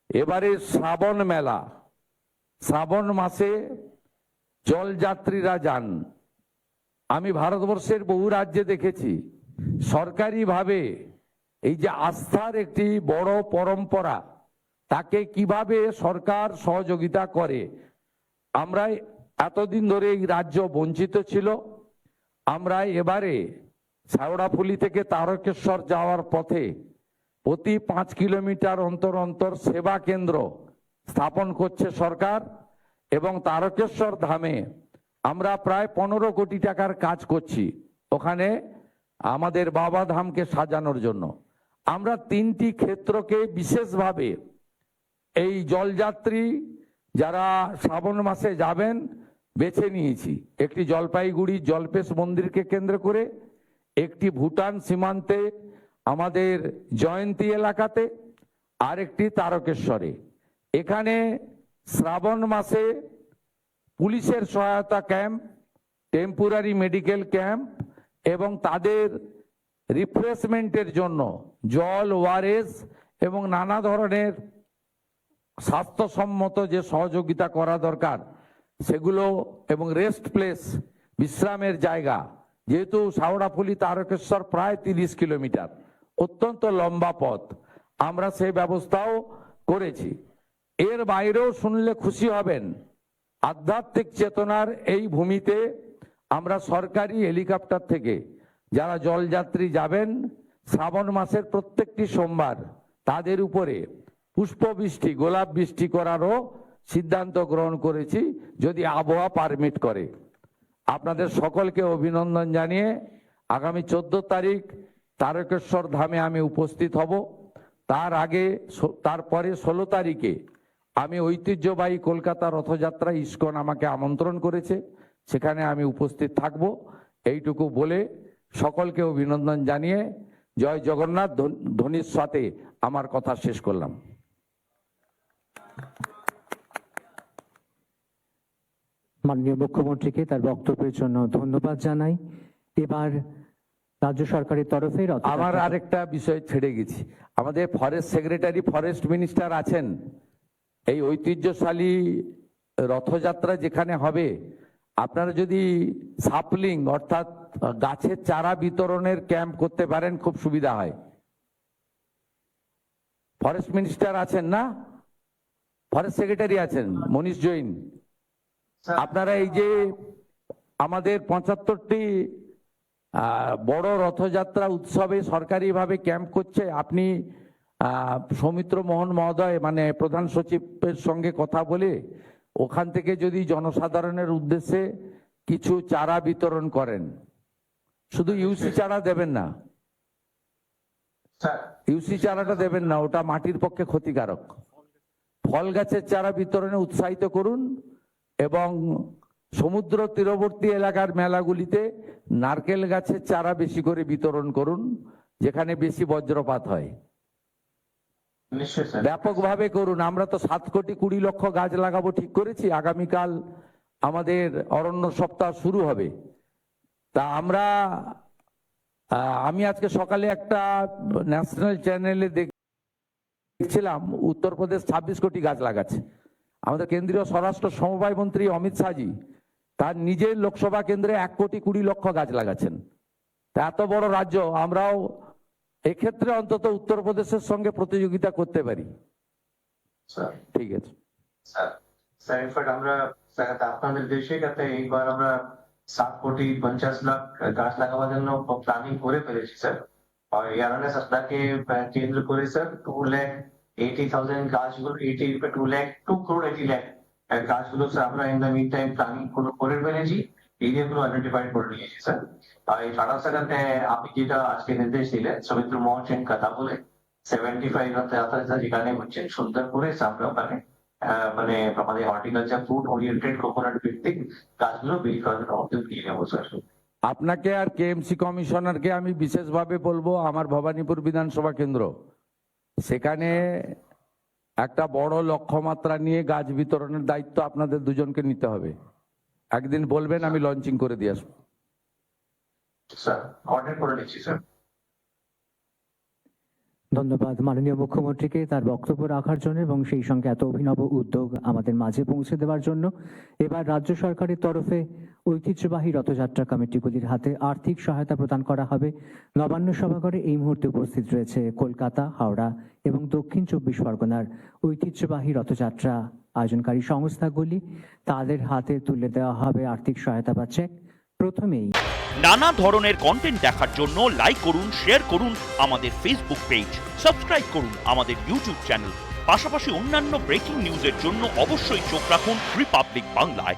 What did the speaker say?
এবারে শ্রাবণ মেলা, শ্রাবণ মাসে জলযাত্রীরা যান। আমি ভারতবর্ষের বহু রাজ্যে দেখেছি সরকারিভাবে এই যে আস্থার একটি বড় পরম্পরা, তাকে কিভাবে সরকার সহযোগিতা করে। আমরা এতদিন ধরে এই রাজ্য বঞ্চিত ছিল। আমরা এবারে শেওড়াফুলি থেকে তারকেশ্বর যাওয়ার পথে প্রতি 5 কিলোমিটার অন্তর অন্তর সেবা কেন্দ্র স্থাপন করছে সরকার, এবং তারকেশ্বর ধামে আমরা প্রায় 15 কোটি টাকার কাজ করছি ওখানে আমাদের বাবা ধামকে সাজানোর জন্য। আমরা 3টি ক্ষেত্রকে বিশেষভাবে এই জলযাত্রী যারা শ্রাবণ মাসে যাবেন বেছে নিয়েছি। একটি জলপাইগুড়ি জলপেশ মন্দিরকে কেন্দ্র করে, একটি ভুটান সীমান্তে আমাদের জয়ন্তী এলাকাতে, আর একটি তারকেশ্বরে। এখানে শ্রাবণ মাসে পুলিশের সহায়তা ক্যাম্প, টেম্পোরারি মেডিকেল ক্যাম্প এবং তাদের রিফ্রেশমেন্টের জন্য জল, ওআরএস এবং নানা ধরনের স্বাস্থ্যসম্মত যে সহযোগিতা করা দরকার সেগুলো, এবং রেস্ট প্লেস, বিশ্রামের জায়গা, যেহেতু শেওড়াফুলি তারকেশ্বর প্রায় 30 কিলোমিটার, অত্যন্ত লম্বা পথ, আমরা সেই ব্যবস্থাও করেছি। এর বাইরেও শুনলে খুশি হবেন, আধ্যাত্মিক চেতনার এই ভূমিতে আমরা সরকারি হেলিকপ্টার থেকে যারা জলযাত্রী যাবেন শ্রাবণ মাসের প্রত্যেকটি সোমবার তাদের উপরে পুষ্পবৃষ্টি, গোলাপ বৃষ্টি করারও সিদ্ধান্ত গ্রহণ করেছি, যদি আবহাওয়া পারমিট করে। আপনাদের সকলকে অভিনন্দন জানিয়ে আগামী 14 তারিখ তারকেশ্বর ধামে আমি উপস্থিত হব। তার আগে তারপরে 16 তারিখে আমি ঐতিহ্যবাহী কলকাতা রথযাত্রা ইস্কন আমাকে আমন্ত্রণ করেছে, সেখানে আমি উপস্থিত থাকব। এইটুকু বলে সকলকে অভিনন্দন জানিয়ে জয় জগন্নাথ ধ্বনির সাথে আমার কথা শেষ করলাম। মাননীয় মুখ্যমন্ত্রীকে তার বক্তব্যের জন্য ধন্যবাদ জানাই। এবার রাজ্য সরকারের তরফে আমার আরেকটা বিষয় ছেড়ে গেছি, আমাদের ফরেস্ট সেক্রেটারি, ফরেস্ট মিনিস্টার আছেন। এই ঐতিহ্যশালী রথযাত্রা যেখানে হবে, আপনারা যদি সাপলিং অর্থাৎ গাছের চারা বিতরণের ক্যাম্প করতে পারেন খুব সুবিধা হয়। ফরেস্ট মিনিস্টার আছেন না, ফরেস্ট সেক্রেটারি আছেন মনীষ জৈন। আপনারা এই যে আমাদের 75টি বড় রথযাত্রা উৎসবে সরকারিভাবে ক্যাম্প করছে, আপনি সৌমিত্র মোহন মহোদয় মানে প্রধান সচিবের সঙ্গে কথা বলে ওখান থেকে যদি জনসাধারণের উদ্দেশ্যে কিছু চারা বিতরণ করেন, শুধু ইউসি চারা দেবেন না, ইউসি চারাটা দেবেন না, ওটা মাটির পক্ষে ক্ষতিকারক। ফল গাছের চারা বিতরণে উৎসাহিত করুন, এবং সমুদ্র তীরবর্তী এলাকার মেলাগুলিতে নারকেল গাছের চারা বেশি করে বিতরণ করুন, যেখানে বেশি বজ্রপাত হয়। ব্যাপকভাবে করুন। আমরা তো 7 কোটি 20 লক্ষ গাছ লাগাবো ঠিক করেছি। আগামীকাল আমাদের অরণ্য সপ্তাহ শুরু হবে। তা আমি আজকে সকালে একটা ন্যাশনাল চ্যানেলে দেখছিলাম উত্তরপ্রদেশ 26 কোটি গাছ লাগাচ্ছে। আমাদের কেন্দ্রীয় স্বরাষ্ট্র সমবায় মন্ত্রী অমিত শাহজি তার নিজের লোকসভা কেন্দ্রে 1 কোটি 20 লক্ষ গাছ লাগাচ্ছেন। তা এত বড় রাজ্য, আমরাও এক্ষেত্রে অন্তত উত্তরপ্রদেশের সঙ্গে প্রতিযোগিতা করতে পারি। ঠিক আছে স্যার, ইনফ্যাক্ট আমরা আপনাদের দেশে এইবার আমরা 7 কোটি 50 লাখ গাছ লাগাবার জন্য প্ল্যানিং করে ফেলেছি স্যার। আর এই অ্যাওয়ারনেস আপনাকে কেন্দ্র করে স্যার 2,80,000 গাছগুলো 2 lakh 2 crore 80 lakh গাছগুলো স্যার আমরা in the mean time planning করে ফেলেছি, এরিয়াগুলো আইডেন্টিফাই করে নিয়েছি স্যার। আর এই ছাড়া স্যার আপনি যেটা আজকে নির্দেশ দিলেন সৌমিত্র মোহন সেন কথা বলে 75 যেখানে হচ্ছে সুন্দর করে আমরা ওখানে মানে আমাদের হর্টিকালচার ফুড ওরিয়েন্টেড কোকোনাট ভিত্তিক গাছগুলো বিল করার উদ্যোগ নিয়ে নেবো স্যার। আপনাকে আর কেএমসি কমিশনারকে আমি বিশেষভাবে বলবো, আমার ভবানীপুর বিধানসভা কেন্দ্র, সেখানে একটা বড় লক্ষ্যমাত্রা নিয়ে গাছ বিতরণের দায়িত্ব আপনাদের দুজনকে নিতে হবে। একদিন বলবেন, আমি লঞ্চিং করে দিয়ে আসবো। স্যার অর্ডার করে নিচ্ছি স্যার। ধন্যবাদ মাননীয় মুখ্যমন্ত্রীকে তার বক্তব্য রাখার জন্য এবং সেই সঙ্গে এত অভিনব উদ্যোগ আমাদের মাঝে পৌঁছে দেওয়ার জন্য। এবার রাজ্য সরকারের তরফে ঐতিহ্যবাহী রথযাত্রা কমিটিগুলির হাতে আর্থিক সহায়তা প্রদান করা হবে। নবান্ন সভাঘরে এই মুহূর্তে উপস্থিত রয়েছে কলকাতা, হাওড়া এবং দক্ষিণ 24 পরগনার ঐতিহ্যবাহী রথযাত্রা আয়োজনকারী সংস্থাগুলি। তাদের হাতে তুলে দেওয়া হবে আর্থিক সহায়তা বা চেক। প্রথমেই নানা ধরনের কন্টেন্ট দেখার জন্য লাইক করুন, শেয়ার করুন আমাদের ফেসবুক পেজ, সাবস্ক্রাইব করুন আমাদের ইউটিউব চ্যানেল। পাশাপাশি অন্যান্য ব্রেকিং নিউজের জন্য অবশ্যই চোখ রাখুন রিপাবলিক বাংলায়।